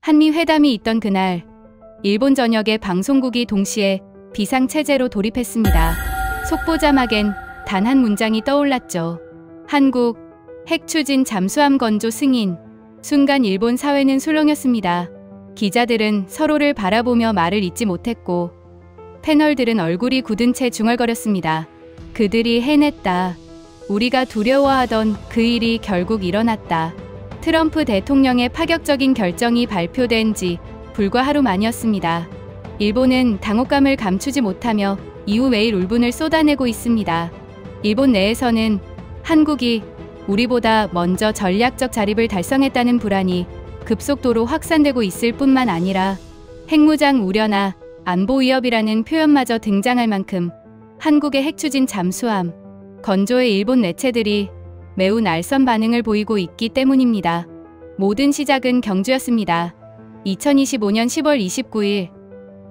한미 회담이 있던 그날, 일본 전역의 방송국이 동시에 비상체제로 돌입했습니다. 속보자막엔 단 한 문장이 떠올랐죠. 한국, 핵추진 잠수함 건조 승인. 순간 일본 사회는 술렁였습니다. 기자들은 서로를 바라보며 말을 잇지 못했고 패널들은 얼굴이 굳은 채 중얼거렸습니다. 그들이 해냈다. 우리가 두려워하던 그 일이 결국 일어났다. 트럼프 대통령의 파격적인 결정이 발표된 지 불과 하루 만이었습니다. 일본은 당혹감을 감추지 못하며 이후 매일 울분을 쏟아내고 있습니다. 일본 내에서는 한국이 우리보다 먼저 전략적 자립을 달성했다는 불안이 급속도로 확산되고 있을 뿐만 아니라 핵무장 우려나 안보 위협이라는 표현마저 등장할 만큼 한국의 핵추진 잠수함 건조의 일본 매체들이 매우 날선 반응을 보이고 있기 때문입니다. 모든 시작은 경주였습니다. 2025년 10월 29일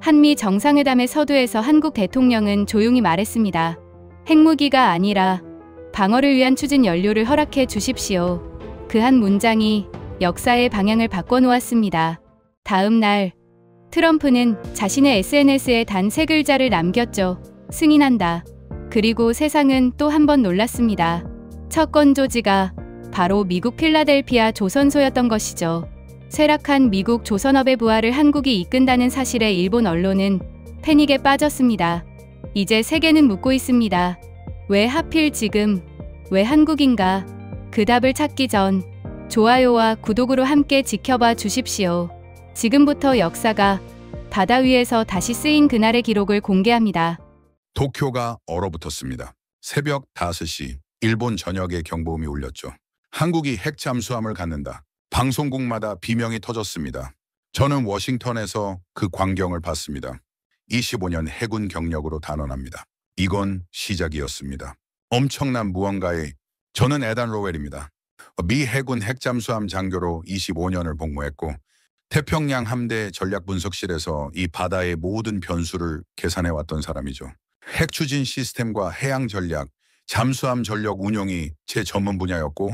한미 정상회담의 서두에서 한국 대통령은 조용히 말했습니다. 핵무기가 아니라 방어를 위한 추진 연료를 허락해 주십시오. 그 한 문장이 역사의 방향을 바꿔놓았습니다. 다음 날 트럼프는 자신의 SNS에 단 3글자를 남겼죠. 승인한다. 그리고 세상은 또 한 번 놀랐습니다. 첫 건조지가 바로 미국 필라델피아 조선소였던 것이죠. 쇠락한 미국 조선업의 부활을 한국이 이끈다는 사실에 일본 언론은 패닉에 빠졌습니다. 이제 세계는 묻고 있습니다. 왜 하필 지금? 왜 한국인가? 그 답을 찾기 전 좋아요와 구독으로 함께 지켜봐 주십시오. 지금부터 역사가 바다 위에서 다시 쓰인 그날의 기록을 공개합니다. 도쿄가 얼어붙었습니다. 새벽 5시 일본 전역에 경보음이 울렸죠. 한국이 핵 잠수함을 갖는다. 방송국마다 비명이 터졌습니다. 저는 워싱턴에서 그 광경을 봤습니다. 25년 해군 경력으로 단언합니다. 이건 시작이었습니다. 엄청난 무언가에 저는 에단 로웰입니다. 미 해군 핵잠수함 장교로 25년을 복무했고 태평양 함대 전략분석실에서 이 바다의 모든 변수를 계산해왔던 사람이죠. 핵추진 시스템과 해양 전략, 잠수함 전력 운용이 제 전문 분야였고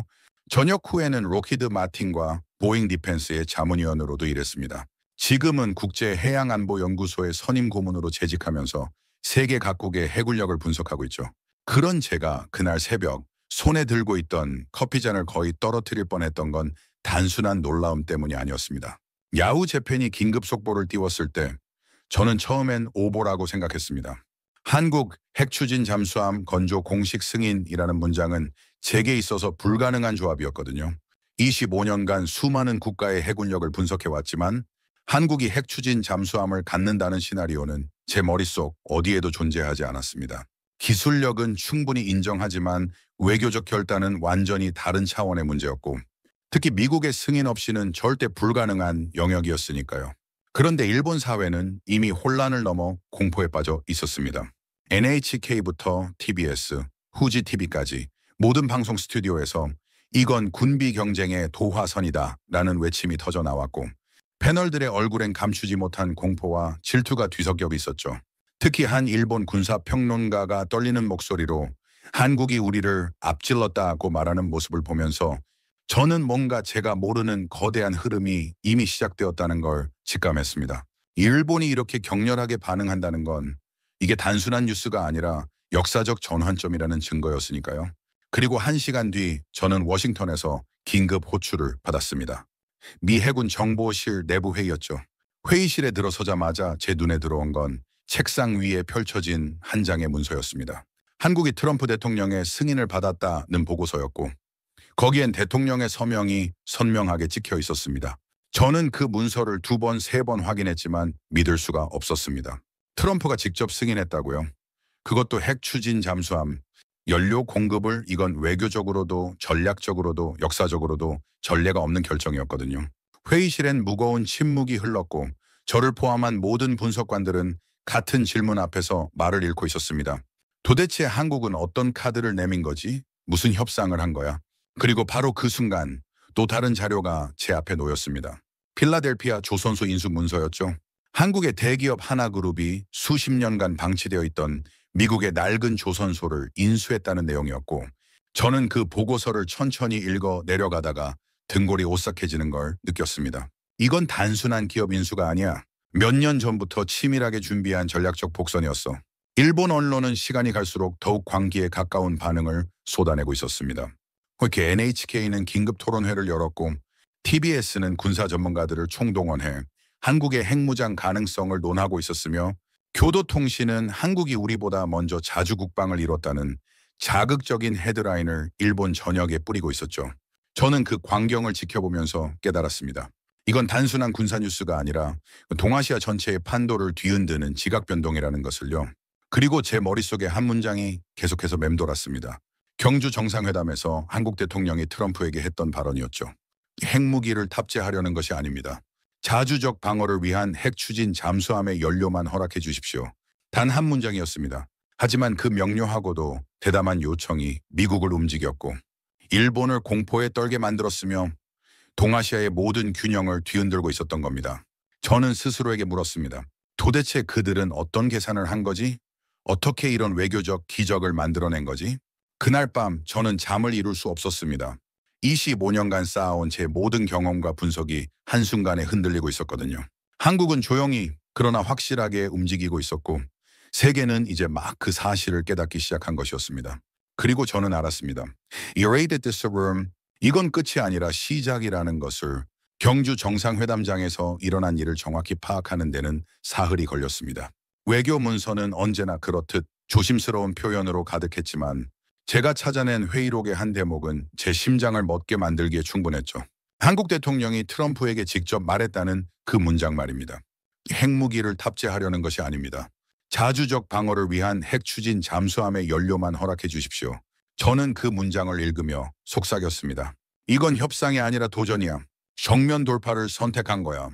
전역 후에는 록히드 마틴과 보잉 디펜스의 자문위원으로도 일했습니다. 지금은 국제해양안보연구소의 선임 고문으로 재직하면서 세계 각국의 해군력을 분석하고 있죠. 그런 제가 그날 새벽 손에 들고 있던 커피잔을 거의 떨어뜨릴 뻔했던 건 단순한 놀라움 때문이 아니었습니다. 야후 재팬이 긴급 속보를 띄웠을 때 저는 처음엔 오보라고 생각했습니다. 한국 핵추진 잠수함 건조 공식 승인이라는 문장은 제게 있어서 불가능한 조합이었거든요. 25년간 수많은 국가의 해군력을 분석해왔지만 한국이 핵추진 잠수함을 갖는다는 시나리오는 제 머릿속 어디에도 존재하지 않았습니다. 기술력은 충분히 인정하지만 외교적 결단은 완전히 다른 차원의 문제였고 특히 미국의 승인 없이는 절대 불가능한 영역이었으니까요. 그런데 일본 사회는 이미 혼란을 넘어 공포에 빠져 있었습니다. NHK부터 TBS, 후지 TV까지 모든 방송 스튜디오에서 이건 군비 경쟁의 도화선이다 라는 외침이 터져 나왔고 패널들의 얼굴엔 감추지 못한 공포와 질투가 뒤섞여 있었죠. 특히 한 일본 군사평론가가 떨리는 목소리로 한국이 우리를 앞질렀다고 말하는 모습을 보면서 저는 뭔가 제가 모르는 거대한 흐름이 이미 시작되었다는 걸 직감했습니다. 일본이 이렇게 격렬하게 반응한다는 건 이게 단순한 뉴스가 아니라 역사적 전환점이라는 증거였으니까요. 그리고 1시간 뒤 저는 워싱턴에서 긴급 호출을 받았습니다. 미 해군 정보실 내부 회의였죠. 회의실에 들어서자마자 제 눈에 들어온 건 책상 위에 펼쳐진 한 장의 문서였습니다. 한국이 트럼프 대통령의 승인을 받았다는 보고서였고 거기엔 대통령의 서명이 선명하게 찍혀 있었습니다. 저는 그 문서를 2번, 3번 확인했지만 믿을 수가 없었습니다. 트럼프가 직접 승인했다고요? 그것도 핵추진 잠수함, 연료 공급을 이건 외교적으로도 전략적으로도 역사적으로도 전례가 없는 결정이었거든요. 회의실엔 무거운 침묵이 흘렀고 저를 포함한 모든 분석관들은 같은 질문 앞에서 말을 잃고 있었습니다. 도대체 한국은 어떤 카드를 내민 거지? 무슨 협상을 한 거야? 그리고 바로 그 순간 또 다른 자료가 제 앞에 놓였습니다. 필라델피아 조선소 인수 문서였죠. 한국의 대기업 하나그룹이 수십 년간 방치되어 있던 미국의 낡은 조선소를 인수했다는 내용이었고 저는 그 보고서를 천천히 읽어 내려가다가 등골이 오싹해지는 걸 느꼈습니다. 이건 단순한 기업 인수가 아니야. 몇 년 전부터 치밀하게 준비한 전략적 복선이었어. 일본 언론은 시간이 갈수록 더욱 광기에 가까운 반응을 쏟아내고 있었습니다. 이렇게 NHK는 긴급 토론회를 열었고 TBS는 군사 전문가들을 총동원해 한국의 핵무장 가능성을 논하고 있었으며 교도통신은 한국이 우리보다 먼저 자주국방을 이뤘다는 자극적인 헤드라인을 일본 전역에 뿌리고 있었죠. 저는 그 광경을 지켜보면서 깨달았습니다. 이건 단순한 군사 뉴스가 아니라 동아시아 전체의 판도를 뒤흔드는 지각 변동이라는 것을요. 그리고 제 머릿속에 한 문장이 계속해서 맴돌았습니다. 경주 정상회담에서 한국 대통령이 트럼프에게 했던 발언이었죠. 핵무기를 탑재하려는 것이 아닙니다. 자주적 방어를 위한 핵 추진 잠수함의 연료만 허락해 주십시오. 단 한 문장이었습니다. 하지만 그 명료하고도 대담한 요청이 미국을 움직였고 일본을 공포에 떨게 만들었으며 동아시아의 모든 균형을 뒤흔들고 있었던 겁니다. 저는 스스로에게 물었습니다. 도대체 그들은 어떤 계산을 한 거지? 어떻게 이런 외교적 기적을 만들어낸 거지? 그날 밤 저는 잠을 이룰 수 없었습니다. 25년간 쌓아온 제 모든 경험과 분석이 한순간에 흔들리고 있었거든요. 한국은 조용히 그러나 확실하게 움직이고 있었고 세계는 이제 막 그 사실을 깨닫기 시작한 것이었습니다. 그리고 저는 알았습니다. Erased this room. 이건 끝이 아니라 시작이라는 것을 경주 정상회담장에서 일어난 일을 정확히 파악하는 데는 사흘이 걸렸습니다. 외교 문서는 언제나 그렇듯 조심스러운 표현으로 가득했지만 제가 찾아낸 회의록의 한 대목은 제 심장을 멎게 만들기에 충분했죠. 한국 대통령이 트럼프에게 직접 말했다는 그 문장 말입니다. 핵무기를 탑재하려는 것이 아닙니다. 자주적 방어를 위한 핵 추진 잠수함의 연료만 허락해 주십시오. 저는 그 문장을 읽으며 속삭였습니다. 이건 협상이 아니라 도전이야. 정면 돌파를 선택한 거야.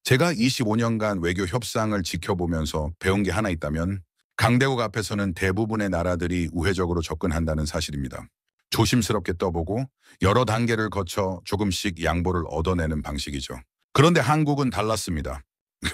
제가 25년간 외교 협상을 지켜보면서 배운 게 하나 있다면 강대국 앞에서는 대부분의 나라들이 우회적으로 접근한다는 사실입니다. 조심스럽게 떠보고 여러 단계를 거쳐 조금씩 양보를 얻어내는 방식이죠. 그런데 한국은 달랐습니다.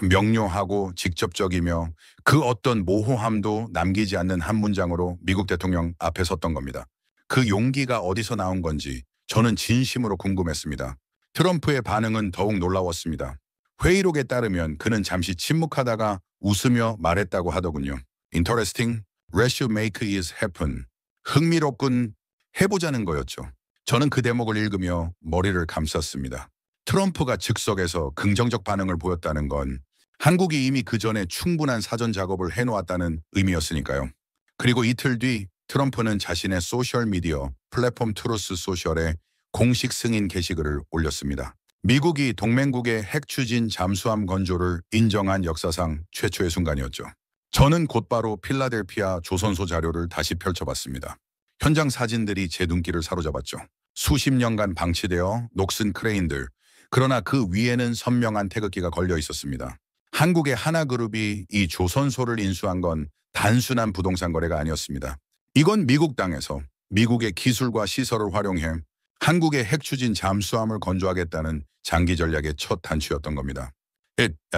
명료하고 직접적이며 그 어떤 모호함도 남기지 않는 한 문장으로 미국 대통령 앞에 섰던 겁니다. 그 용기가 어디서 나온 건지 저는 진심으로 궁금했습니다. 트럼프의 반응은 더욱 놀라웠습니다. 회의록에 따르면 그는 잠시 침묵하다가 웃으며 말했다고 하더군요. Interesting. Let's make it happen. 흥미롭군. 해보자는 거였죠. 저는 그 대목을 읽으며 머리를 감쌌습니다. 트럼프가 즉석에서 긍정적 반응을 보였다는 건 한국이 이미 그 전에 충분한 사전 작업을 해놓았다는 의미였으니까요. 그리고 이틀 뒤 트럼프는 자신의 소셜미디어 플랫폼 트루스 소셜에 공식 승인 게시글을 올렸습니다. 미국이 동맹국의 핵 추진 잠수함 건조를 인정한 역사상 최초의 순간이었죠. 저는 곧바로 필라델피아 조선소 자료를 다시 펼쳐봤습니다. 현장 사진들이 제 눈길을 사로잡았죠. 수십 년간 방치되어 녹슨 크레인들, 그러나 그 위에는 선명한 태극기가 걸려 있었습니다. 한국의 하나그룹이 이 조선소를 인수한 건 단순한 부동산 거래가 아니었습니다. 이건 미국 땅에서 미국의 기술과 시설을 활용해 한국의 핵 추진 잠수함을 건조하겠다는 장기 전략의 첫 단추였던 겁니다.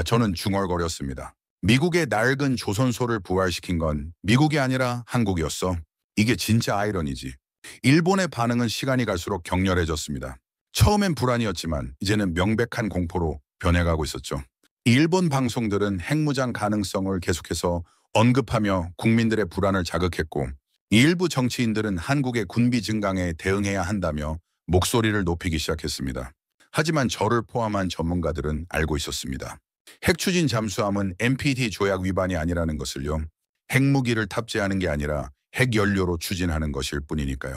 저는 중얼거렸습니다. 미국의 낡은 조선소를 부활시킨 건 미국이 아니라 한국이었어. 이게 진짜 아이러니지. 일본의 반응은 시간이 갈수록 격렬해졌습니다. 처음엔 불안이었지만 이제는 명백한 공포로 변해가고 있었죠. 일본 방송들은 핵무장 가능성을 계속해서 언급하며 국민들의 불안을 자극했고 일부 정치인들은 한국의 군비 증강에 대응해야 한다며 목소리를 높이기 시작했습니다. 하지만 저를 포함한 전문가들은 알고 있었습니다. 핵추진 잠수함은 NPT 조약 위반이 아니라는 것을요. 핵무기를 탑재하는 게 아니라 핵연료로 추진하는 것일 뿐이니까요.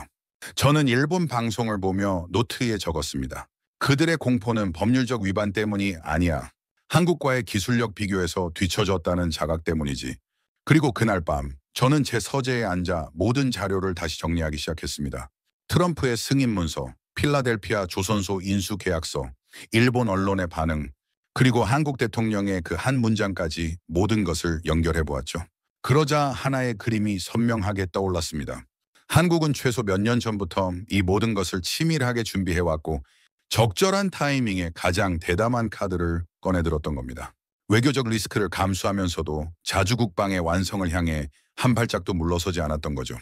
저는 일본 방송을 보며 노트에 적었습니다. 그들의 공포는 법률적 위반 때문이 아니야. 한국과의 기술력 비교에서 뒤처졌다는 자각 때문이지. 그리고 그날 밤 저는 제 서재에 앉아 모든 자료를 다시 정리하기 시작했습니다. 트럼프의 승인 문서, 필라델피아 조선소 인수 계약서, 일본 언론의 반응, 그리고 한국 대통령의 그 한 문장까지 모든 것을 연결해 보았죠. 그러자 하나의 그림이 선명하게 떠올랐습니다. 한국은 최소 몇 년 전부터 이 모든 것을 치밀하게 준비해왔고 적절한 타이밍에 가장 대담한 카드를 꺼내들었던 겁니다. 외교적 리스크를 감수하면서도 자주국방의 완성을 향해 한 발짝도 물러서지 않았던 거죠.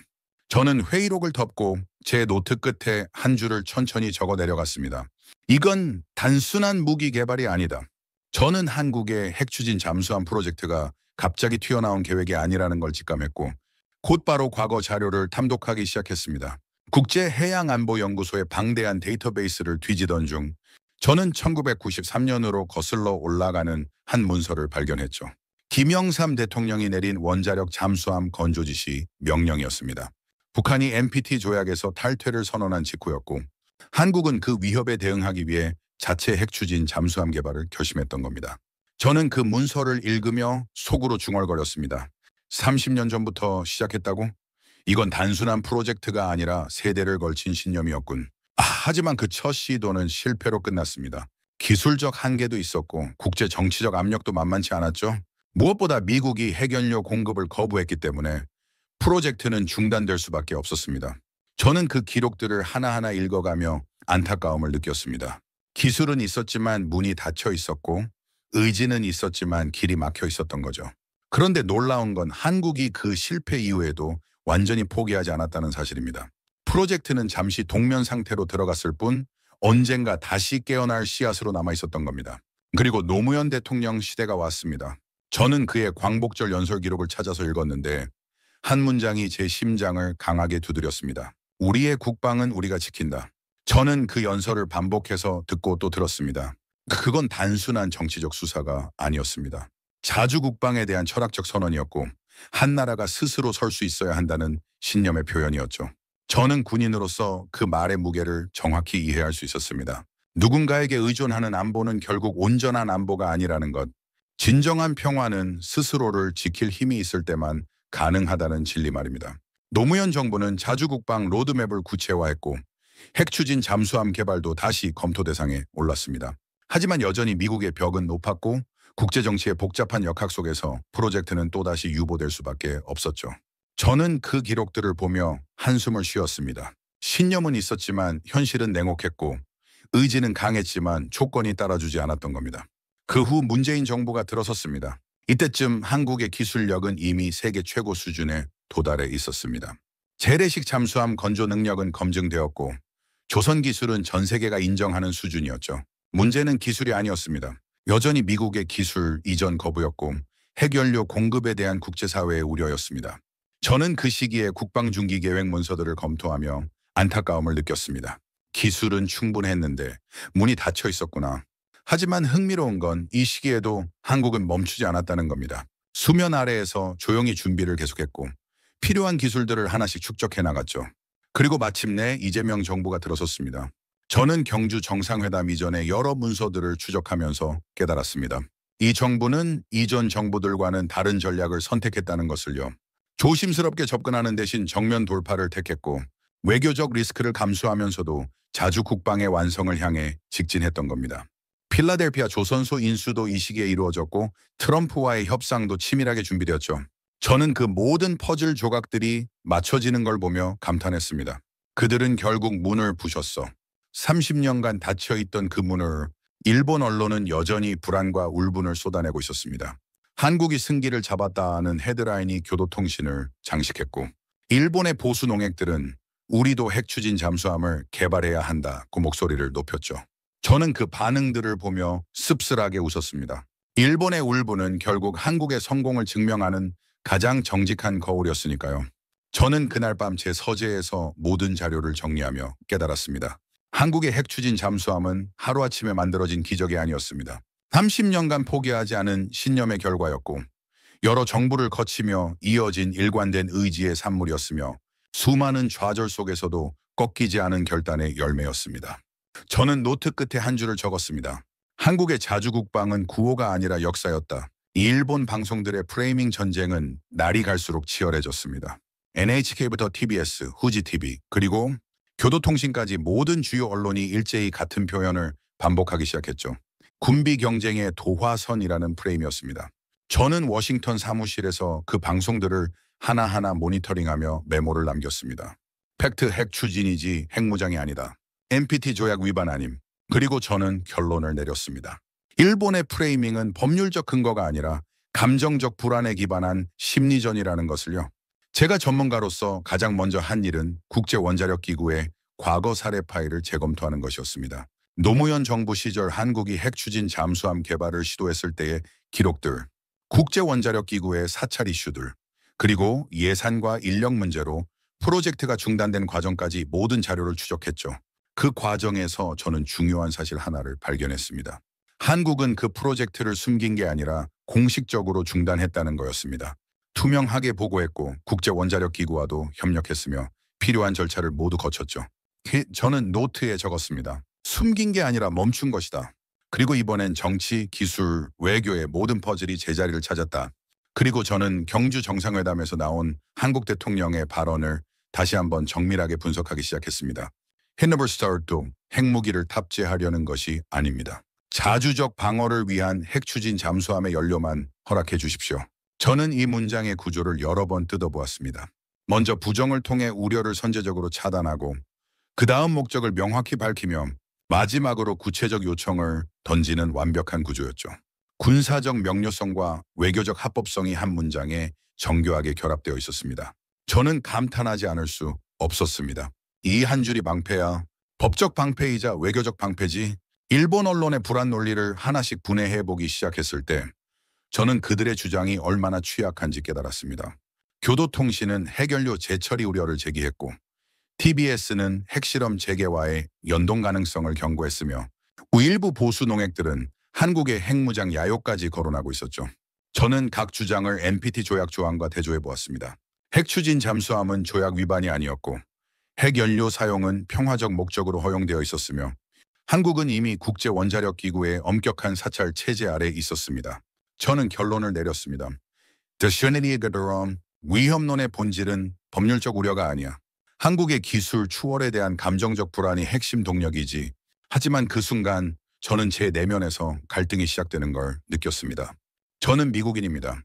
저는 회의록을 덮고 제 노트 끝에 한 줄을 천천히 적어 내려갔습니다. 이건 단순한 무기 개발이 아니다. 저는 한국의 핵추진 잠수함 프로젝트가 갑자기 튀어나온 계획이 아니라는 걸 직감했고 곧바로 과거 자료를 탐독하기 시작했습니다. 국제해양안보연구소의 방대한 데이터베이스를 뒤지던 중 저는 1993년으로 거슬러 올라가는 한 문서를 발견했죠. 김영삼 대통령이 내린 원자력 잠수함 건조 지시 명령이었습니다. 북한이 NPT 조약에서 탈퇴를 선언한 직후였고 한국은 그 위협에 대응하기 위해 자체 핵추진 잠수함 개발을 결심했던 겁니다. 저는 그 문서를 읽으며 속으로 중얼거렸습니다. 30년 전부터 시작했다고? 이건 단순한 프로젝트가 아니라 세대를 걸친 신념이었군. 하지만 그 첫 시도는 실패로 끝났습니다. 기술적 한계도 있었고 국제 정치적 압력도 만만치 않았죠. 무엇보다 미국이 핵연료 공급을 거부했기 때문에 프로젝트는 중단될 수밖에 없었습니다. 저는 그 기록들을 하나하나 읽어가며 안타까움을 느꼈습니다. 기술은 있었지만 문이 닫혀 있었고 의지는 있었지만 길이 막혀 있었던 거죠. 그런데 놀라운 건 한국이 그 실패 이후에도 완전히 포기하지 않았다는 사실입니다. 프로젝트는 잠시 동면 상태로 들어갔을 뿐 언젠가 다시 깨어날 씨앗으로 남아 있었던 겁니다. 그리고 노무현 대통령 시대가 왔습니다. 저는 그의 광복절 연설 기록을 찾아서 읽었는데 한 문장이 제 심장을 강하게 두드렸습니다. 우리의 국방은 우리가 지킨다. 저는 그 연설을 반복해서 듣고 또 들었습니다. 그건 단순한 정치적 수사가 아니었습니다. 자주국방에 대한 철학적 선언이었고 한 나라가 스스로 설 수 있어야 한다는 신념의 표현이었죠. 저는 군인으로서 그 말의 무게를 정확히 이해할 수 있었습니다. 누군가에게 의존하는 안보는 결국 온전한 안보가 아니라는 것. 진정한 평화는 스스로를 지킬 힘이 있을 때만 가능하다는 진리 말입니다. 노무현 정부는 자주국방 로드맵을 구체화했고 핵추진 잠수함 개발도 다시 검토 대상에 올랐습니다. 하지만 여전히 미국의 벽은 높았고 국제정치의 복잡한 역학 속에서 프로젝트는 또다시 유보될 수밖에 없었죠. 저는 그 기록들을 보며 한숨을 쉬었습니다. 신념은 있었지만 현실은 냉혹했고 의지는 강했지만 조건이 따라주지 않았던 겁니다. 그 후 문재인 정부가 들어섰습니다. 이때쯤 한국의 기술력은 이미 세계 최고 수준에 도달해 있었습니다. 재래식 잠수함 건조 능력은 검증되었고 조선 기술은 전 세계가 인정하는 수준이었죠. 문제는 기술이 아니었습니다. 여전히 미국의 기술 이전 거부였고 핵연료 공급에 대한 국제사회의 우려였습니다. 저는 그 시기에 국방중기 계획 문서들을 검토하며 안타까움을 느꼈습니다. 기술은 충분했는데 문이 닫혀 있었구나. 하지만 흥미로운 건 이 시기에도 한국은 멈추지 않았다는 겁니다. 수면 아래에서 조용히 준비를 계속했고 필요한 기술들을 하나씩 축적해 나갔죠. 그리고 마침내 이재명 정부가 들어섰습니다. 저는 경주 정상회담 이전의 여러 문서들을 추적하면서 깨달았습니다. 이 정부는 이전 정부들과는 다른 전략을 선택했다는 것을요. 조심스럽게 접근하는 대신 정면 돌파를 택했고 외교적 리스크를 감수하면서도 자주 국방의 완성을 향해 직진했던 겁니다. 필라델피아 조선소 인수도 이 시기에 이루어졌고 트럼프와의 협상도 치밀하게 준비되었죠. 저는 그 모든 퍼즐 조각들이 맞춰지는 걸 보며 감탄했습니다. 그들은 결국 문을 부셨어. 30년간 닫혀있던 그 문을 일본 언론은 여전히 불안과 울분을 쏟아내고 있었습니다. 한국이 승기를 잡았다는 헤드라인이 교도통신을 장식했고 일본의 보수 농액들은 우리도 핵추진 잠수함을 개발해야 한다고 목소리를 높였죠. 저는 그 반응들을 보며 씁쓸하게 웃었습니다. 일본의 울분은 결국 한국의 성공을 증명하는 가장 정직한 거울이었으니까요. 저는 그날 밤 제 서재에서 모든 자료를 정리하며 깨달았습니다. 한국의 핵추진 잠수함은 하루아침에 만들어진 기적이 아니었습니다. 30년간 포기하지 않은 신념의 결과였고 여러 정부를 거치며 이어진 일관된 의지의 산물이었으며 수많은 좌절 속에서도 꺾이지 않은 결단의 열매였습니다. 저는 노트 끝에 한 줄을 적었습니다. 한국의 자주국방은 구호가 아니라 역사였다. 이 일본 방송들의 프레이밍 전쟁은 날이 갈수록 치열해졌습니다. NHK부터 TBS, 후지TV, 그리고 교도통신까지 모든 주요 언론이 일제히 같은 표현을 반복하기 시작했죠. 군비 경쟁의 도화선이라는 프레임이었습니다. 저는 워싱턴 사무실에서 그 방송들을 하나하나 모니터링하며 메모를 남겼습니다. 팩트 핵 추진이지 핵무장이 아니다. NPT 조약 위반 아님. 그리고 저는 결론을 내렸습니다. 일본의 프레이밍은 법률적 근거가 아니라 감정적 불안에 기반한 심리전이라는 것을요. 제가 전문가로서 가장 먼저 한 일은 국제원자력기구의 과거 사례 파일을 재검토하는 것이었습니다. 노무현 정부 시절 한국이 핵추진 잠수함 개발을 시도했을 때의 기록들, 국제원자력기구의 사찰 이슈들, 그리고 예산과 인력 문제로 프로젝트가 중단된 과정까지 모든 자료를 추적했죠. 그 과정에서 저는 중요한 사실 하나를 발견했습니다. 한국은 그 프로젝트를 숨긴 게 아니라 공식적으로 중단했다는 거였습니다. 투명하게 보고했고 국제원자력기구와도 협력했으며 필요한 절차를 모두 거쳤죠. 저는 노트에 적었습니다. 숨긴 게 아니라 멈춘 것이다. 그리고 이번엔 정치, 기술, 외교의 모든 퍼즐이 제자리를 찾았다. 그리고 저는 경주 정상회담에서 나온 한국 대통령의 발언을 다시 한번 정밀하게 분석하기 시작했습니다. Never start도 핵무기를 탑재하려는 것이 아닙니다. 자주적 방어를 위한 핵추진 잠수함의 연료만 허락해 주십시오. 저는 이 문장의 구조를 여러 번 뜯어보았습니다. 먼저 부정을 통해 우려를 선제적으로 차단하고 그 다음 목적을 명확히 밝히며 마지막으로 구체적 요청을 던지는 완벽한 구조였죠. 군사적 명료성과 외교적 합법성이 한 문장에 정교하게 결합되어 있었습니다. 저는 감탄하지 않을 수 없었습니다. 이 한 줄이 방패야. 법적 방패이자 외교적 방패지. 일본 언론의 불안 논리를 하나씩 분해해보기 시작했을 때 저는 그들의 주장이 얼마나 취약한지 깨달았습니다. 교도통신은 핵연료 재처리 우려를 제기했고 TBS는 핵실험 재개와의 연동 가능성을 경고했으며 일부 보수 농액들은 한국의 핵무장 야요까지 거론하고 있었죠. 저는 각 주장을 NPT 조약 조항과 대조해 보았습니다. 핵추진 잠수함은 조약 위반이 아니었고 핵연료 사용은 평화적 목적으로 허용되어 있었으며 한국은 이미 국제원자력기구의 엄격한 사찰 체제 아래 있었습니다. 저는 결론을 내렸습니다. The Trinity 위험론의 본질은 법률적 우려가 아니야. 한국의 기술 추월에 대한 감정적 불안이 핵심 동력이지. 하지만 그 순간 저는 제 내면에서 갈등이 시작되는 걸 느꼈습니다. 저는 미국인입니다.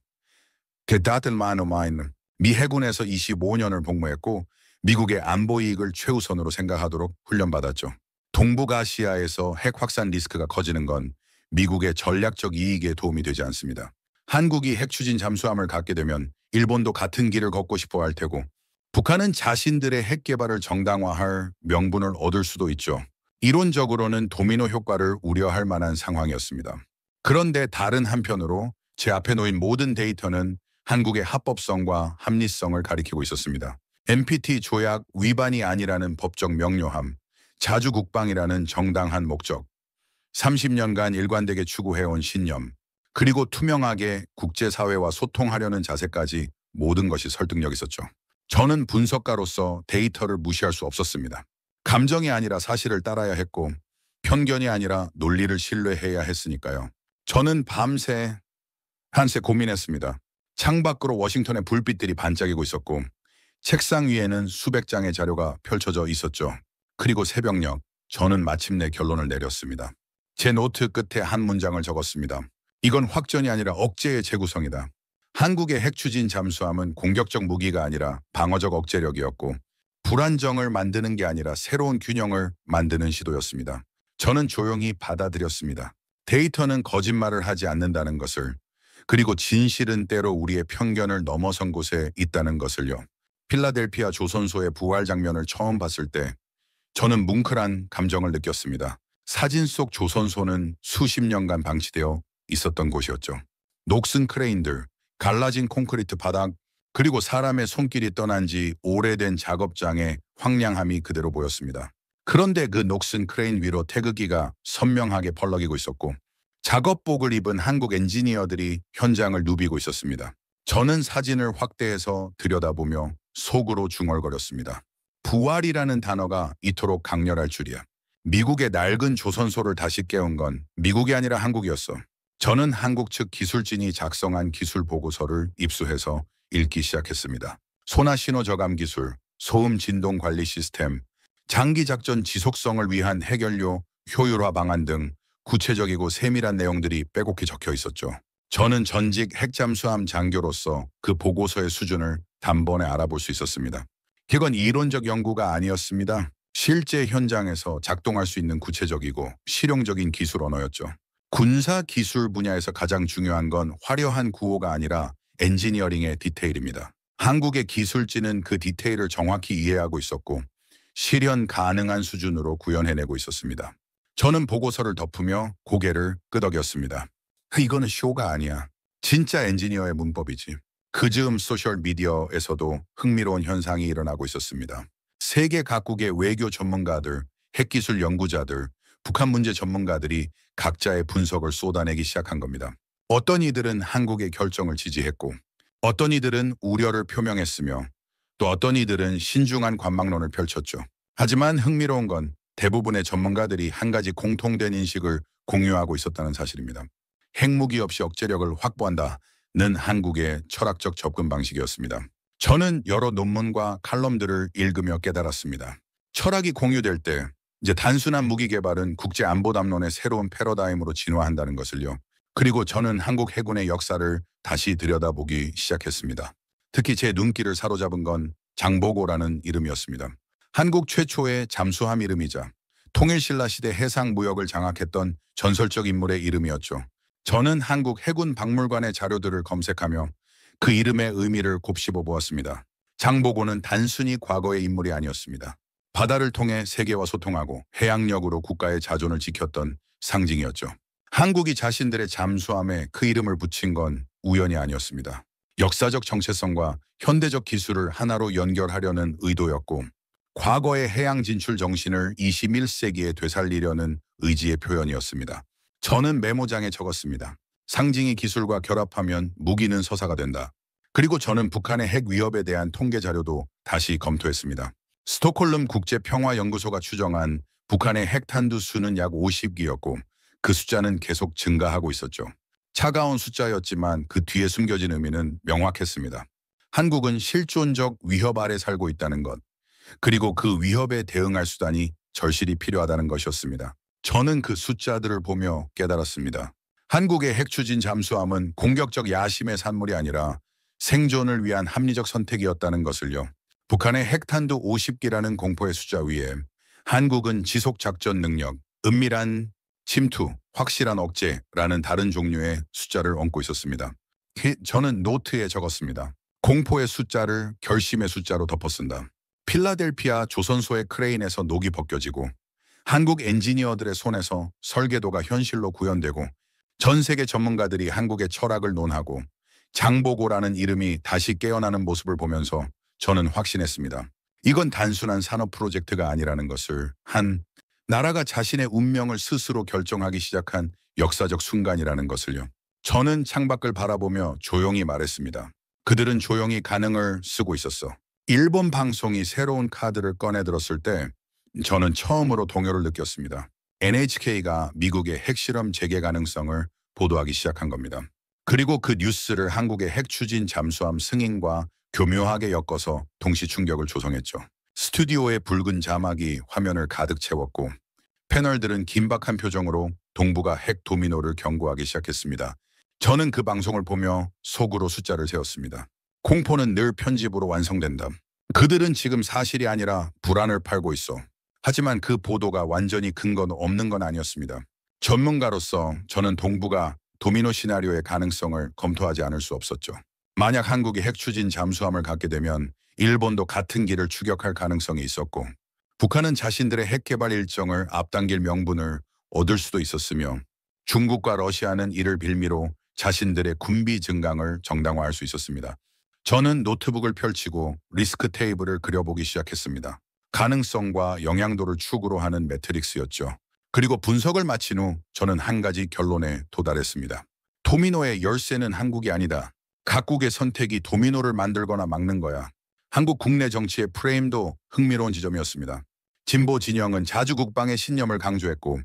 미 해군에서 25년을 복무했고 미국의 안보 이익을 최우선으로 생각하도록 훈련받았죠. 동북아시아에서 핵 확산 리스크가 커지는 건 미국의 전략적 이익에 도움이 되지 않습니다. 한국이 핵추진 잠수함을 갖게 되면 일본도 같은 길을 걷고 싶어 할 테고 북한은 자신들의 핵 개발을 정당화할 명분을 얻을 수도 있죠. 이론적으로는 도미노 효과를 우려할 만한 상황이었습니다. 그런데 다른 한편으로 제 앞에 놓인 모든 데이터는 한국의 합법성과 합리성을 가리키고 있었습니다. NPT 조약 위반이 아니라는 법적 명료함, 자주국방이라는 정당한 목적, 30년간 일관되게 추구해온 신념, 그리고 투명하게 국제사회와 소통하려는 자세까지 모든 것이 설득력 있었죠. 저는 분석가로서 데이터를 무시할 수 없었습니다. 감정이 아니라 사실을 따라야 했고 편견이 아니라 논리를 신뢰해야 했으니까요. 저는 밤새 한새 고민했습니다. 창밖으로 워싱턴의 불빛들이 반짝이고 있었고 책상 위에는 수백 장의 자료가 펼쳐져 있었죠. 그리고 새벽녘 저는 마침내 결론을 내렸습니다. 제 노트 끝에 한 문장을 적었습니다. 이건 확전이 아니라 억제의 재구성이다. 한국의 핵추진 잠수함은 공격적 무기가 아니라 방어적 억제력이었고 불안정을 만드는 게 아니라 새로운 균형을 만드는 시도였습니다. 저는 조용히 받아들였습니다. 데이터는 거짓말을 하지 않는다는 것을, 그리고 진실은 때로 우리의 편견을 넘어선 곳에 있다는 것을요. 필라델피아 조선소의 부활 장면을 처음 봤을 때 저는 뭉클한 감정을 느꼈습니다. 사진 속 조선소는 수십 년간 방치되어 있었던 곳이었죠. 녹슨 크레인들, 갈라진 콘크리트 바닥, 그리고 사람의 손길이 떠난 지 오래된 작업장의 황량함이 그대로 보였습니다. 그런데 그 녹슨 크레인 위로 태극기가 선명하게 펄럭이고 있었고 작업복을 입은 한국 엔지니어들이 현장을 누비고 있었습니다. 저는 사진을 확대해서 들여다보며 속으로 중얼거렸습니다. 부활이라는 단어가 이토록 강렬할 줄이야. 미국의 낡은 조선소를 다시 깨운 건 미국이 아니라 한국이었어. 저는 한국 측 기술진이 작성한 기술 보고서를 입수해서 읽기 시작했습니다. 소나 신호 저감 기술, 소음 진동 관리 시스템, 장기 작전 지속성을 위한 핵연료 효율화 방안 등 구체적이고 세밀한 내용들이 빼곡히 적혀 있었죠. 저는 전직 핵잠수함 장교로서 그 보고서의 수준을 단번에 알아볼 수 있었습니다. 그건 이론적 연구가 아니었습니다. 실제 현장에서 작동할 수 있는 구체적이고 실용적인 기술 언어였죠. 군사 기술 분야에서 가장 중요한 건 화려한 구호가 아니라 엔지니어링의 디테일입니다. 한국의 기술진은 그 디테일을 정확히 이해하고 있었고 실현 가능한 수준으로 구현해내고 있었습니다. 저는 보고서를 덮으며 고개를 끄덕였습니다. 이거는 쇼가 아니야. 진짜 엔지니어의 문법이지. 그 즈음 소셜미디어에서도 흥미로운 현상이 일어나고 있었습니다. 세계 각국의 외교 전문가들, 핵기술 연구자들, 북한 문제 전문가들이 각자의 분석을 쏟아내기 시작한 겁니다. 어떤 이들은 한국의 결정을 지지했고, 어떤 이들은 우려를 표명했으며, 또 어떤 이들은 신중한 관망론을 펼쳤죠. 하지만 흥미로운 건 대부분의 전문가들이 한 가지 공통된 인식을 공유하고 있었다는 사실입니다. 핵무기 없이 억제력을 확보한다는 한국의 철학적 접근 방식이었습니다. 저는 여러 논문과 칼럼들을 읽으며 깨달았습니다. 철학이 공유될 때 이제 단순한 무기 개발은 국제 안보 담론의 새로운 패러다임으로 진화한다는 것을요. 그리고 저는 한국 해군의 역사를 다시 들여다보기 시작했습니다. 특히 제 눈길을 사로잡은 건 장보고라는 이름이었습니다. 한국 최초의 잠수함 이름이자 통일신라 시대 해상 무역을 장악했던 전설적 인물의 이름이었죠. 저는 한국 해군 박물관의 자료들을 검색하며 그 이름의 의미를 곱씹어 보았습니다. 장보고는 단순히 과거의 인물이 아니었습니다. 바다를 통해 세계와 소통하고 해양력으로 국가의 자존을 지켰던 상징이었죠. 한국이 자신들의 잠수함에 그 이름을 붙인 건 우연이 아니었습니다. 역사적 정체성과 현대적 기술을 하나로 연결하려는 의도였고, 과거의 해양 진출 정신을 21세기에 되살리려는 의지의 표현이었습니다. 저는 메모장에 적었습니다. 상징이 기술과 결합하면 무기는 서사가 된다. 그리고 저는 북한의 핵 위협에 대한 통계 자료도 다시 검토했습니다. 스톡홀름 국제평화연구소가 추정한 북한의 핵탄두 수는 약 50기였고 그 숫자는 계속 증가하고 있었죠. 차가운 숫자였지만 그 뒤에 숨겨진 의미는 명확했습니다. 한국은 실존적 위협 아래 살고 있다는 것, 그리고 그 위협에 대응할 수단이 절실히 필요하다는 것이었습니다. 저는 그 숫자들을 보며 깨달았습니다. 한국의 핵추진 잠수함은 공격적 야심의 산물이 아니라 생존을 위한 합리적 선택이었다는 것을요. 북한의 핵탄두 50기라는 공포의 숫자 위에 한국은 지속작전 능력, 은밀한 침투, 확실한 억제라는 다른 종류의 숫자를 얹고 있었습니다. 저는 노트에 적었습니다. 공포의 숫자를 결심의 숫자로 덮어쓴다. 필라델피아 조선소의 크레인에서 녹이 벗겨지고 한국 엔지니어들의 손에서 설계도가 현실로 구현되고 전 세계 전문가들이 한국의 철학을 논하고 장보고라는 이름이 다시 깨어나는 모습을 보면서 저는 확신했습니다. 이건 단순한 산업 프로젝트가 아니라는 것을, 한 나라가 자신의 운명을 스스로 결정하기 시작한 역사적 순간이라는 것을요. 저는 창밖을 바라보며 조용히 말했습니다. 그들은 조용히 가능을 쓰고 있었어. 일본 방송이 새로운 카드를 꺼내 들었을 때 저는 처음으로 동요를 느꼈습니다. NHK가 미국의 핵실험 재개 가능성을 보도하기 시작한 겁니다. 그리고 그 뉴스를 한국의 핵추진 잠수함 승인과 교묘하게 엮어서 동시 충격을 조성했죠. 스튜디오의 붉은 자막이 화면을 가득 채웠고 패널들은 긴박한 표정으로 동북아 핵 도미노를 경고하기 시작했습니다. 저는 그 방송을 보며 속으로 숫자를 세웠습니다. 공포는 늘 편집으로 완성된다. 그들은 지금 사실이 아니라 불안을 팔고 있어. 하지만 그 보도가 완전히 근거 없는 건 아니었습니다. 전문가로서 저는 동북아 도미노 시나리오의 가능성을 검토하지 않을 수 없었죠. 만약 한국이 핵추진 잠수함을 갖게 되면 일본도 같은 길을 추격할 가능성이 있었고 북한은 자신들의 핵 개발 일정을 앞당길 명분을 얻을 수도 있었으며 중국과 러시아는 이를 빌미로 자신들의 군비 증강을 정당화할 수 있었습니다. 저는 노트북을 펼치고 리스크 테이블을 그려보기 시작했습니다. 가능성과 영향도를 축으로 하는 매트릭스였죠. 그리고 분석을 마친 후 저는 한 가지 결론에 도달했습니다. 도미노의 열쇠는 한국이 아니다. 각국의 선택이 도미노를 만들거나 막는 거야. 한국 국내 정치의 프레임도 흥미로운 지점이었습니다. 진보 진영은 자주 국방의 신념을 강조했고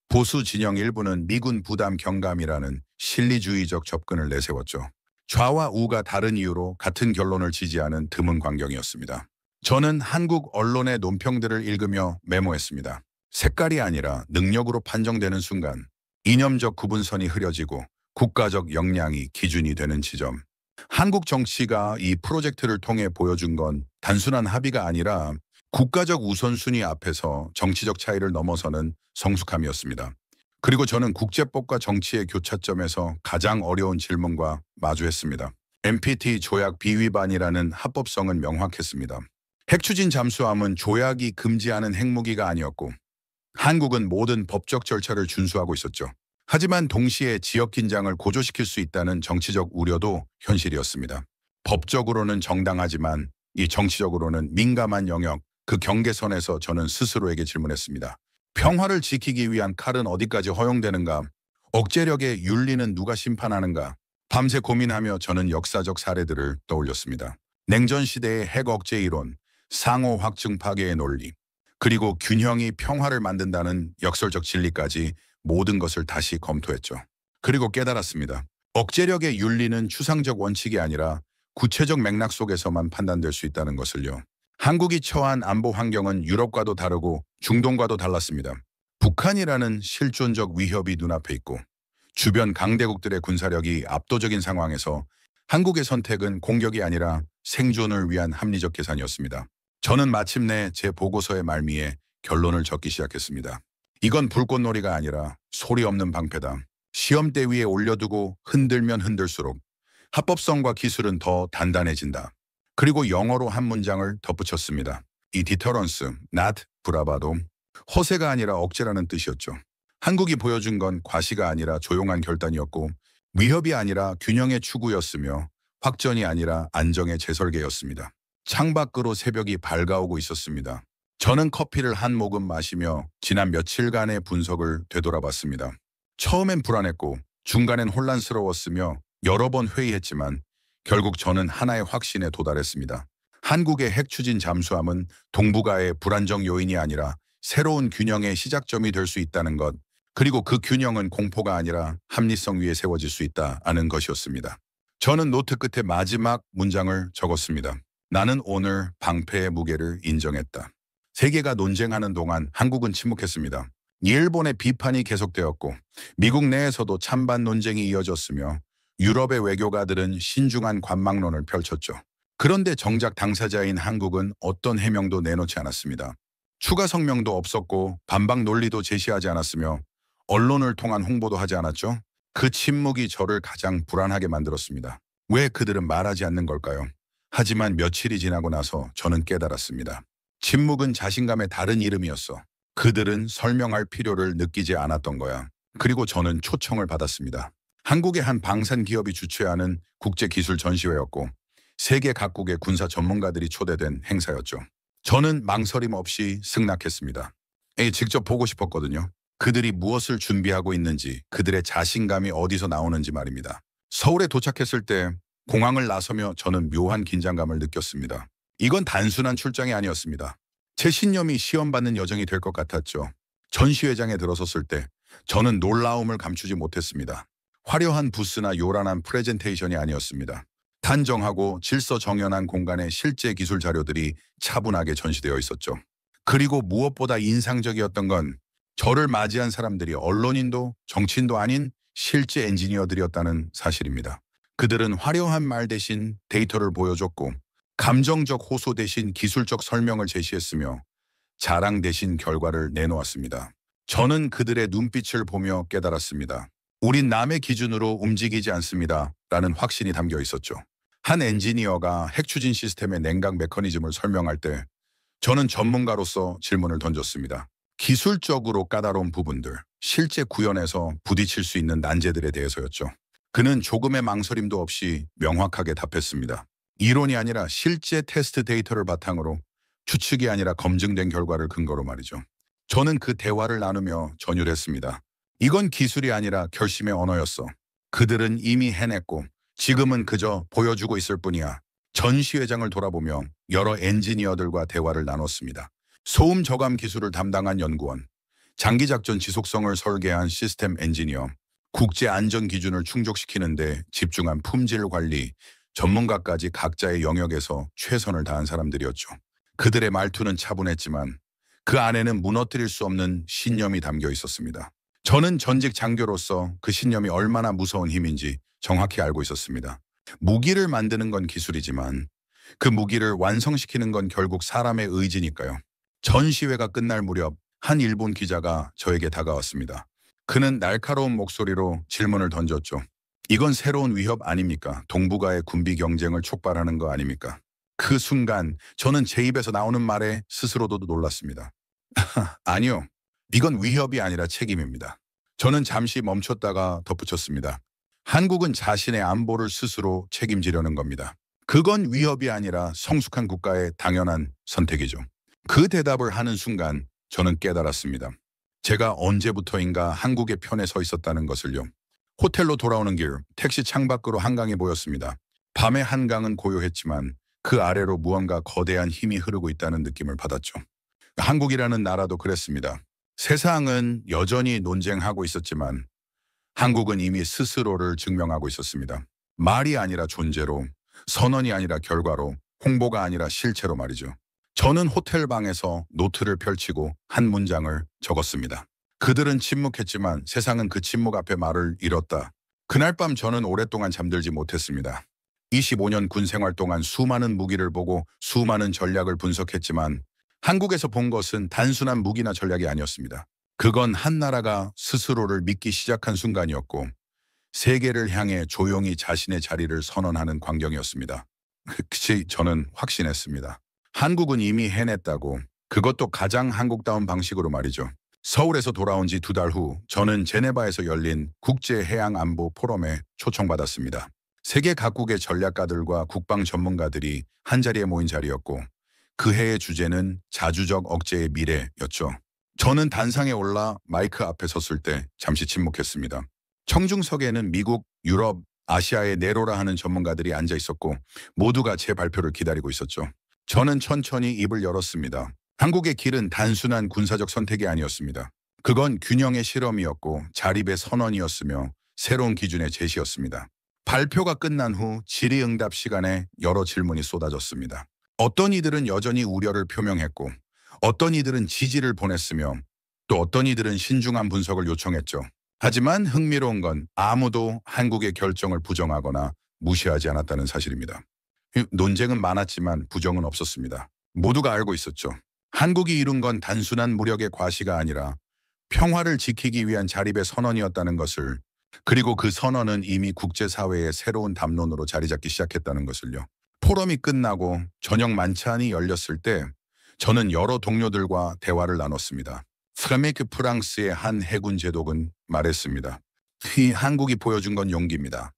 보수 진영 일부는 미군 부담 경감이라는 실리주의적 접근을 내세웠죠. 좌와 우가 다른 이유로 같은 결론을 지지하는 드문 광경이었습니다. 저는 한국 언론의 논평들을 읽으며 메모했습니다. 색깔이 아니라 능력으로 판정되는 순간 이념적 구분선이 흐려지고 국가적 역량이 기준이 되는 지점. 한국 정치가 이 프로젝트를 통해 보여준 건 단순한 합의가 아니라 국가적 우선순위 앞에서 정치적 차이를 넘어서는 성숙함이었습니다. 그리고 저는 국제법과 정치의 교차점에서 가장 어려운 질문과 마주했습니다. NPT 조약 비위반이라는 합법성은 명확했습니다. 핵추진 잠수함은 조약이 금지하는 핵무기가 아니었고 한국은 모든 법적 절차를 준수하고 있었죠. 하지만 동시에 지역 긴장을 고조시킬 수 있다는 정치적 우려도 현실이었습니다. 법적으로는 정당하지만 이 정치적으로는 민감한 영역, 그 경계선에서 저는 스스로에게 질문했습니다. 평화를 지키기 위한 칼은 어디까지 허용되는가? 억제력의 윤리는 누가 심판하는가? 밤새 고민하며 저는 역사적 사례들을 떠올렸습니다. 냉전 시대의 핵 억제 이론, 상호 확증 파괴의 논리, 그리고 균형이 평화를 만든다는 역설적 진리까지 모든 것을 다시 검토했죠. 그리고 깨달았습니다. 억제력의 윤리는 추상적 원칙이 아니라 구체적 맥락 속에서만 판단될 수 있다는 것을요. 한국이 처한 안보 환경은 유럽과도 다르고 중동과도 달랐습니다. 북한이라는 실존적 위협이 눈앞에 있고 주변 강대국들의 군사력이 압도적인 상황에서 한국의 선택은 공격이 아니라 생존을 위한 합리적 계산이었습니다. 저는 마침내 제 보고서의 말미에 결론을 적기 시작했습니다. 이건 불꽃놀이가 아니라 소리 없는 방패다. 시험대 위에 올려두고 흔들면 흔들수록 합법성과 기술은 더 단단해진다. 그리고 영어로 한 문장을 덧붙였습니다. 이 디터런스, not 브라바도, 허세가 아니라 억제라는 뜻이었죠. 한국이 보여준 건 과시가 아니라 조용한 결단이었고 위협이 아니라 균형의 추구였으며 확전이 아니라 안정의 재설계였습니다. 창밖으로 새벽이 밝아오고 있었습니다. 저는 커피를 한 모금 마시며 지난 며칠간의 분석을 되돌아봤습니다. 처음엔 불안했고 중간엔 혼란스러웠으며 여러 번 회의했지만 결국 저는 하나의 확신에 도달했습니다. 한국의 핵 추진 잠수함은 동북아의 불안정 요인이 아니라 새로운 균형의 시작점이 될 수 있다는 것, 그리고 그 균형은 공포가 아니라 합리성 위에 세워질 수 있다는 것이었습니다. 저는 노트 끝에 마지막 문장을 적었습니다. 나는 오늘 방패의 무게를 인정했다. 세계가 논쟁하는 동안 한국은 침묵했습니다. 일본의 비판이 계속되었고 미국 내에서도 찬반 논쟁이 이어졌으며 유럽의 외교가들은 신중한 관망론을 펼쳤죠. 그런데 정작 당사자인 한국은 어떤 해명도 내놓지 않았습니다. 추가 성명도 없었고 반박 논리도 제시하지 않았으며 언론을 통한 홍보도 하지 않았죠. 그 침묵이 저를 가장 불안하게 만들었습니다. 왜 그들은 말하지 않는 걸까요? 하지만 며칠이 지나고 나서 저는 깨달았습니다. 침묵은 자신감의 다른 이름이었어. 그들은 설명할 필요를 느끼지 않았던 거야. 그리고 저는 초청을 받았습니다. 한국의 한 방산 기업이 주최하는 국제기술 전시회였고 세계 각국의 군사 전문가들이 초대된 행사였죠. 저는 망설임 없이 승낙했습니다. 직접 보고 싶었거든요. 그들이 무엇을 준비하고 있는지, 그들의 자신감이 어디서 나오는지 말입니다. 서울에 도착했을 때 공항을 나서며 저는 묘한 긴장감을 느꼈습니다. 이건 단순한 출장이 아니었습니다. 제 신념이 시험받는 여정이 될 것 같았죠. 전시회장에 들어섰을 때 저는 놀라움을 감추지 못했습니다. 화려한 부스나 요란한 프레젠테이션이 아니었습니다. 단정하고 질서정연한 공간에 실제 기술 자료들이 차분하게 전시되어 있었죠. 그리고 무엇보다 인상적이었던 건 저를 맞이한 사람들이 언론인도 정치인도 아닌 실제 엔지니어들이었다는 사실입니다. 그들은 화려한 말 대신 데이터를 보여줬고 감정적 호소 대신 기술적 설명을 제시했으며 자랑 대신 결과를 내놓았습니다. 저는 그들의 눈빛을 보며 깨달았습니다. 우린 남의 기준으로 움직이지 않습니다. 라는 확신이 담겨 있었죠. 한 엔지니어가 핵 추진 시스템의 냉각 메커니즘을 설명할 때 저는 전문가로서 질문을 던졌습니다. 기술적으로 까다로운 부분들, 실제 구현에서 부딪힐 수 있는 난제들에 대해서였죠. 그는 조금의 망설임도 없이 명확하게 답했습니다. 이론이 아니라 실제 테스트 데이터를 바탕으로 추측이 아니라 검증된 결과를 근거로 말이죠. 저는 그 대화를 나누며 전율했습니다. 이건 기술이 아니라 결심의 언어였어. 그들은 이미 해냈고 지금은 그저 보여주고 있을 뿐이야. 전시회장을 돌아보며 여러 엔지니어들과 대화를 나눴습니다. 소음 저감 기술을 담당한 연구원, 장기작전 지속성을 설계한 시스템 엔지니어, 국제 안전 기준을 충족시키는 데 집중한 품질 관리, 전문가까지 각자의 영역에서 최선을 다한 사람들이었죠. 그들의 말투는 차분했지만 그 안에는 무너뜨릴 수 없는 신념이 담겨 있었습니다. 저는 전직 장교로서 그 신념이 얼마나 무서운 힘인지 정확히 알고 있었습니다. 무기를 만드는 건 기술이지만 그 무기를 완성시키는 건 결국 사람의 의지니까요. 전시회가 끝날 무렵 한 일본 기자가 저에게 다가왔습니다. 그는 날카로운 목소리로 질문을 던졌죠. 이건 새로운 위협 아닙니까? 동북아의 군비 경쟁을 촉발하는 거 아닙니까? 그 순간 저는 제 입에서 나오는 말에 스스로도 놀랐습니다. 아니요. 이건 위협이 아니라 책임입니다. 저는 잠시 멈췄다가 덧붙였습니다. 한국은 자신의 안보를 스스로 책임지려는 겁니다. 그건 위협이 아니라 성숙한 국가의 당연한 선택이죠. 그 대답을 하는 순간 저는 깨달았습니다. 제가 언제부터인가 한국의 편에 서 있었다는 것을요. 호텔로 돌아오는 길, 택시 창밖으로 한강이 보였습니다. 밤의 한강은 고요했지만 그 아래로 무언가 거대한 힘이 흐르고 있다는 느낌을 받았죠. 한국이라는 나라도 그랬습니다. 세상은 여전히 논쟁하고 있었지만 한국은 이미 스스로를 증명하고 있었습니다. 말이 아니라 존재로, 선언이 아니라 결과로, 홍보가 아니라 실체로 말이죠. 저는 호텔 방에서 노트를 펼치고 한 문장을 적었습니다. 그들은 침묵했지만 세상은 그 침묵 앞에 말을 잃었다. 그날 밤 저는 오랫동안 잠들지 못했습니다. 25년 군 생활 동안 수많은 무기를 보고 수많은 전략을 분석했지만 한국에서 본 것은 단순한 무기나 전략이 아니었습니다. 그건 한 나라가 스스로를 믿기 시작한 순간이었고 세계를 향해 조용히 자신의 자리를 선언하는 광경이었습니다. 그치 저는 확신했습니다. 한국은 이미 해냈다고. 그것도 가장 한국다운 방식으로 말이죠. 서울에서 돌아온 지 2달 후 저는 제네바에서 열린 국제해양안보 포럼에 초청받았습니다. 세계 각국의 전략가들과 국방 전문가들이 한자리에 모인 자리였고 그 해의 주제는 자주적 억제의 미래였죠. 저는 단상에 올라 마이크 앞에 섰을 때 잠시 침묵했습니다. 청중석에는 미국, 유럽, 아시아의 네로라 하는 전문가들이 앉아 있었고 모두가 제 발표를 기다리고 있었죠. 저는 천천히 입을 열었습니다. 한국의 길은 단순한 군사적 선택이 아니었습니다. 그건 균형의 실험이었고 자립의 선언이었으며 새로운 기준의 제시였습니다. 발표가 끝난 후 질의응답 시간에 여러 질문이 쏟아졌습니다. 어떤 이들은 여전히 우려를 표명했고 어떤 이들은 지지를 보냈으며 또 어떤 이들은 신중한 분석을 요청했죠. 하지만 흥미로운 건 아무도 한국의 결정을 부정하거나 무시하지 않았다는 사실입니다. 논쟁은 많았지만 부정은 없었습니다. 모두가 알고 있었죠. 한국이 이룬 건 단순한 무력의 과시가 아니라 평화를 지키기 위한 자립의 선언이었다는 것을, 그리고 그 선언은 이미 국제사회의 새로운 담론으로 자리 잡기 시작했다는 것을요. 포럼이 끝나고 저녁 만찬이 열렸을 때 저는 여러 동료들과 대화를 나눴습니다. 프레메크 프랑스의 한 해군 제독은 말했습니다. 이 한국이 보여준 건 용기입니다.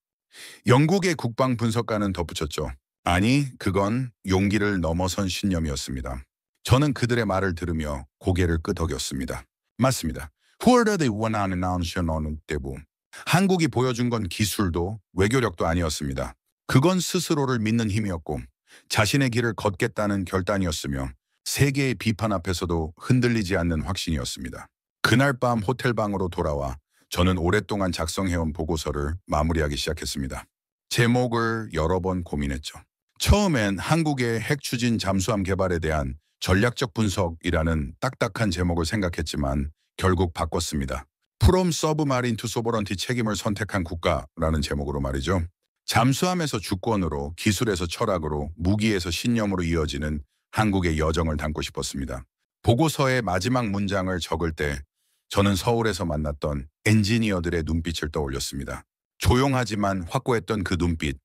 영국의 국방 분석가는 덧붙였죠. 아니, 그건 용기를 넘어선 신념이었습니다. 저는 그들의 말을 들으며 고개를 끄덕였습니다. 맞습니다. 후월더의 원하는 나운션어는 때부. 한국이 보여준 건 기술도 외교력도 아니었습니다. 그건 스스로를 믿는 힘이었고 자신의 길을 걷겠다는 결단이었으며 세계의 비판 앞에서도 흔들리지 않는 확신이었습니다. 그날 밤 호텔방으로 돌아와 저는 오랫동안 작성해온 보고서를 마무리하기 시작했습니다. 제목을 여러 번 고민했죠. 처음엔 한국의 핵추진 잠수함 개발에 대한 전략적 분석이라는 딱딱한 제목을 생각했지만 결국 바꿨습니다. From Submarine to Sovereignty 책임을 선택한 국가라는 제목으로 말이죠. 잠수함에서 주권으로, 기술에서 철학으로, 무기에서 신념으로 이어지는 한국의 여정을 담고 싶었습니다. 보고서의 마지막 문장을 적을 때 저는 서울에서 만났던 엔지니어들의 눈빛을 떠올렸습니다. 조용하지만 확고했던 그 눈빛,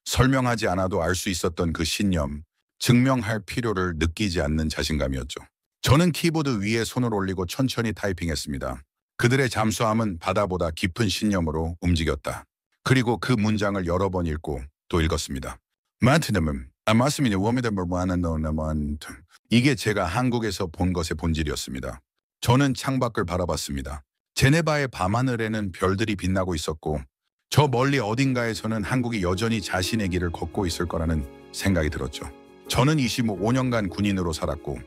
설명하지 않아도 알 수 있었던 그 신념, 증명할 필요를 느끼지 않는 자신감이었죠. 저는 키보드 위에 손을 올리고 천천히 타이핑했습니다. 그들의 잠수함은 바다보다 깊은 신념으로 움직였다. 그리고 그 문장을 여러 번 읽고 또 읽었습니다. 이게 제가 한국에서 본 것의 본질이었습니다. 저는 창밖을 바라봤습니다. 제네바의 밤하늘에는 별들이 빛나고 있었고 저 멀리 어딘가에서는 한국이 여전히 자신의 길을 걷고 있을 거라는 생각이 들었죠. 저는 25년간 군인으로 살았고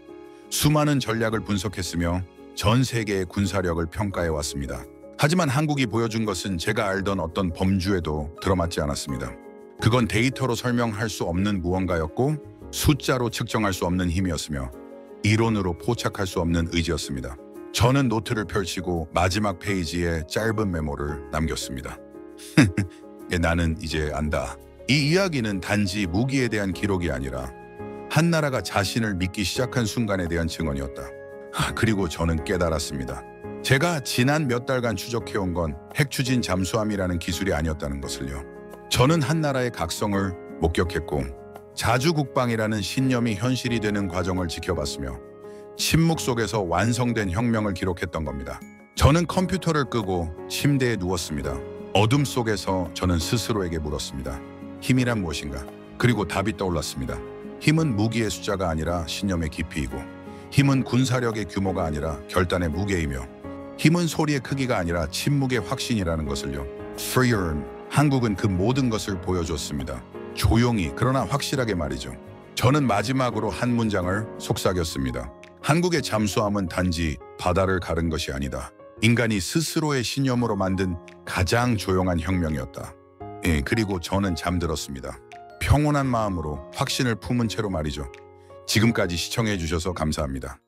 수많은 전략을 분석했으며 전 세계의 군사력을 평가해왔습니다. 하지만 한국이 보여준 것은 제가 알던 어떤 범주에도 들어맞지 않았습니다. 그건 데이터로 설명할 수 없는 무언가였고 숫자로 측정할 수 없는 힘이었으며 이론으로 포착할 수 없는 의지였습니다. 저는 노트를 펼치고 마지막 페이지에 짧은 메모를 남겼습니다. 나는 이제 안다. 이 이야기는 단지 무기에 대한 기록이 아니라 한 나라가 자신을 믿기 시작한 순간에 대한 증언이었다. 그리고 저는 깨달았습니다. 제가 지난 몇 달간 추적해온 건 핵추진 잠수함이라는 기술이 아니었다는 것을요. 저는 한 나라의 각성을 목격했고 자주국방이라는 신념이 현실이 되는 과정을 지켜봤으며 침묵 속에서 완성된 혁명을 기록했던 겁니다. 저는 컴퓨터를 끄고 침대에 누웠습니다. 어둠 속에서 저는 스스로에게 물었습니다. 힘이란 무엇인가? 그리고 답이 떠올랐습니다. 힘은 무기의 숫자가 아니라 신념의 깊이이고, 힘은 군사력의 규모가 아니라 결단의 무게이며, 힘은 소리의 크기가 아니라 침묵의 확신이라는 것을요. Freedom. 한국은 그 모든 것을 보여줬습니다. 조용히 그러나 확실하게 말이죠. 저는 마지막으로 한 문장을 속삭였습니다. 한국의 잠수함은 단지 바다를 가른 것이 아니다. 인간이 스스로의 신념으로 만든 가장 조용한 혁명이었다. 그리고 저는 잠들었습니다. 평온한 마음으로 확신을 품은 채로 말이죠. 지금까지 시청해 주셔서 감사합니다.